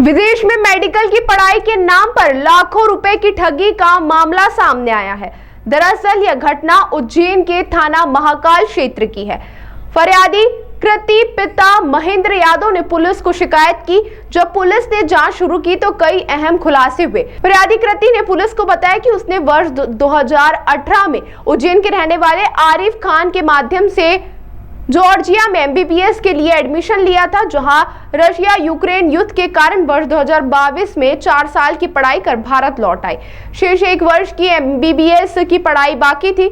विदेश में मेडिकल की पढ़ाई के नाम पर लाखों रुपए की ठगी का मामला सामने आया है। दरअसल यह घटना उज्जैन के थाना महाकाल क्षेत्र की है। फरियादी कृति पिता महेंद्र यादव ने पुलिस को शिकायत की। जब पुलिस ने जांच शुरू की तो कई अहम खुलासे हुए। फरियादी कृति ने पुलिस को बताया कि उसने वर्ष 2018 में उज्जैन के रहने वाले आरिफ खान के माध्यम से जॉर्जिया में एमबीबीएस के लिए एडमिशन लिया था, जहां रशिया यूक्रेन युद्ध के कारण वर्ष 2022 में 4 साल की पढ़ाई कर भारत लौट आई। शेष 1 वर्ष की एमबीबीएस की पढ़ाई बाकी थी।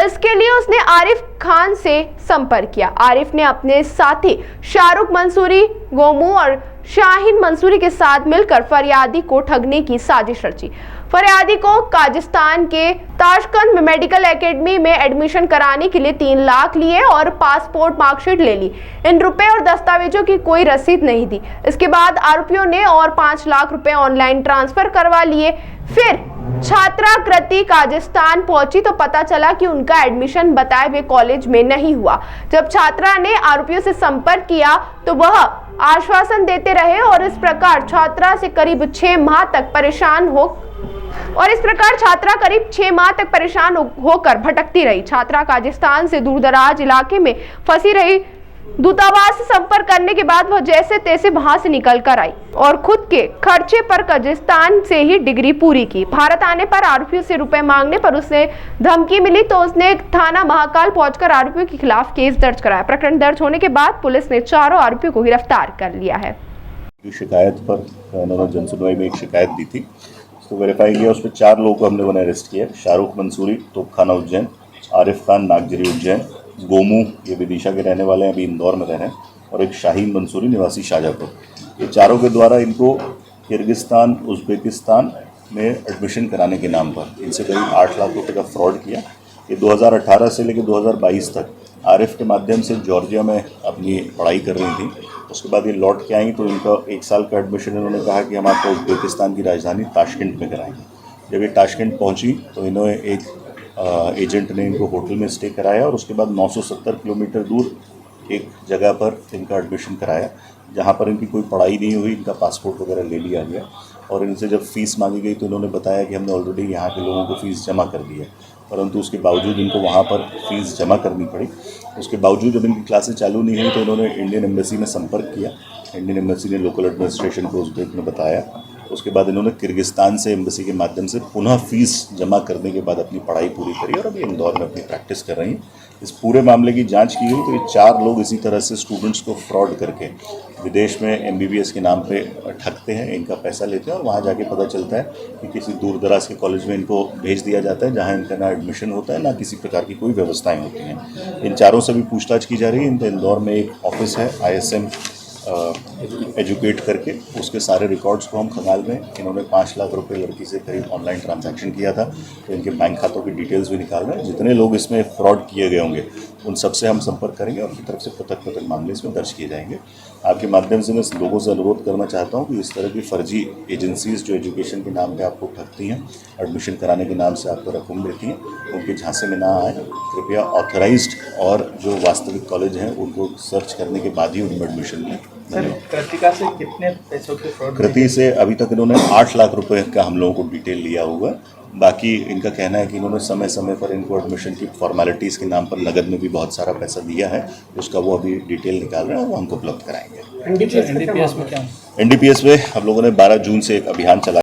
इसके लिए उसने आरिफ खान से संपर्क किया। आरिफ ने अपने साथी शाहरुख मंसूरी, गोमू और शाहीन मंसूरी के साथ मिलकर फरियादी को ठगने की साजिश रची। फरियादी को काजिस्तान के ताशकंद में मेडिकल एकेडमी में एडमिशन कराने के लिए 3 लाख लिए और पासपोर्ट मार्कशीट ले ली। इन रुपए और दस्तावेजों की कोई रसीद नहीं दी। इसके बाद आरोपियों ने और 5 लाख रुपए ऑनलाइन ट्रांसफर करवा लिए। फिर छात्रा कृति काजिस्तान पहुंची तो पता चला कि उनका एडमिशन बताए हुए कॉलेज में नहीं हुआ। जब छात्रा ने आरोपियों से संपर्क किया तो वह आश्वासन देते रहे और इस प्रकार छात्रा करीब 6 माह तक परेशान होकर भटकती रही। छात्रा काजिस्तान से दूरदराज इलाके में फंसी रही। दूतावास से संपर्क करने के बाद वह जैसे तैसे वहां से निकल कर आई और खुद के खर्चे पर काजिस्तान से ही डिग्री पूरी की। भारत आने पर आरोपियों से रुपए मांगने पर उसे धमकी मिली तो उसने थाना महाकाल पहुंचकर आरोपियों के खिलाफ केस दर्ज कराया। प्रकरण दर्ज होने के बाद पुलिस ने चारों आरोपियों को गिरफ्तार कर लिया है। शिकायत पर उन्होंने जनसुनवाई में एक शिकायत दी थी, उसको वेरीफाई किया। उस पर 4 लोगों को हम लोगों ने अरेस्ट किया। शाहरुख मंसूरी, तोपखाना उज्जैन, आरिफ खान नागजरी उज्जैन, गोमू ये विदिशा के रहने वाले हैं, अभी इंदौर में रह रहे हैं, और एक शाहीन मंसूरी निवासी शाहजहाँपुर। ये चारों के द्वारा इनको किर्गिस्तान, उज़्बेकिस्तान में एडमिशन कराने के नाम पर इनसे करीब 8 लाख रुपए का फ्रॉड किया। ये 2018 से लेकर 2022 तक आरिफ के माध्यम से जॉर्जिया में अपनी पढ़ाई कर रही थी। उसके बाद ये लौट के आई तो इनका 1 साल का एडमिशन इन्होंने कहा कि हम आपको उज़्बेकिस्तान की राजधानी ताशकंद में कराएंगे। जब ये ताशकंद पहुंची तो इन्होंने एक एजेंट ने इनको होटल में स्टे कराया और उसके बाद 970 किलोमीटर दूर एक जगह पर इनका एडमिशन कराया, जहाँ पर इनकी कोई पढ़ाई नहीं हुई। इनका पासपोर्ट वगैरह ले लिया गया और इनसे जब फ़ीस मांगी गई तो इन्होंने बताया कि हमने ऑलरेडी यहाँ के लोगों को फ़ीस जमा कर दी है, परंतु उसके बावजूद इनको वहाँ पर फ़ीस जमा करनी पड़ी। उसके बावजूद जब इनकी क्लासेस चालू नहीं हुई तो इन्होंने इंडियन एम्बेसी में संपर्क किया। इंडियन एम्बेसी ने लोकल एडमिनिस्ट्रेशन को उज़्बेक में बताया। उसके बाद इन्होंने किर्गिस्तान से एम्बेसी के माध्यम से पुनः फ़ीस जमा करने के बाद अपनी पढ़ाई पूरी करी और अभी इंदौर में अपनी प्रैक्टिस कर रही हैं। इस पूरे मामले की जांच की गई तो ये 4 लोग इसी तरह से स्टूडेंट्स को फ्रॉड करके विदेश में एमबीबीएस के नाम पे ठगते हैं, इनका पैसा लेते हैं और वहाँ जाके पता चलता है कि किसी दूर दराज के कॉलेज में इनको भेज दिया जाता है, जहाँ इनका ना एडमिशन होता है ना किसी प्रकार की कोई व्यवस्थाएँ होती हैं। इन चारों से भी पूछताछ की जा रही है। इनका इंदौर में एक ऑफिस है ISM एजुकेट करके, उसके सारे रिकॉर्ड्स को हम खंगाल में। इन्होंने 5 लाख रुपए लड़की से करीब ऑनलाइन ट्रांजैक्शन किया था, तो इनके बैंक खातों की डिटेल्स भी निकाल रहे हैं। जितने लोग इसमें फ्रॉड किए गए होंगे उन सब से हम संपर्क करेंगे और उनकी तरफ से पृथक मामले इसमें दर्ज किए जाएंगे। आपके माध्यम से मैं लोगों से अनुरोध करना चाहता हूँ कि इस तरह की फर्जी एजेंसीज जो एजुकेशन के नाम पे आपको ठगती हैं, एडमिशन कराने के नाम से आपको रकम देती हैं, उनके झांसे में ना आए। कृपया ऑथराइज्ड और जो वास्तविक कॉलेज हैं उनको सर्च करने के बाद ही उनमें एडमिशन लें। कृतिका से कितने पैसों के फ्रॉड? कृति से अभी तक इन्होंने 8 लाख रुपए का हम लोगों को डिटेल लिया हुआ है। बाकी इनका कहना है कि इन्होंने समय समय पर इनको एडमिशन की फॉर्मेलिटीज़ के नाम पर नगद में भी बहुत सारा पैसा दिया है। उसका वो अभी डिटेल निकाल रहे हैं और वो हमको उपलब्ध कराएंगे। एनडीपीएस में क्या? एनडीपीएस में हम लोगों ने 12 जून से एक अभियान चलाया।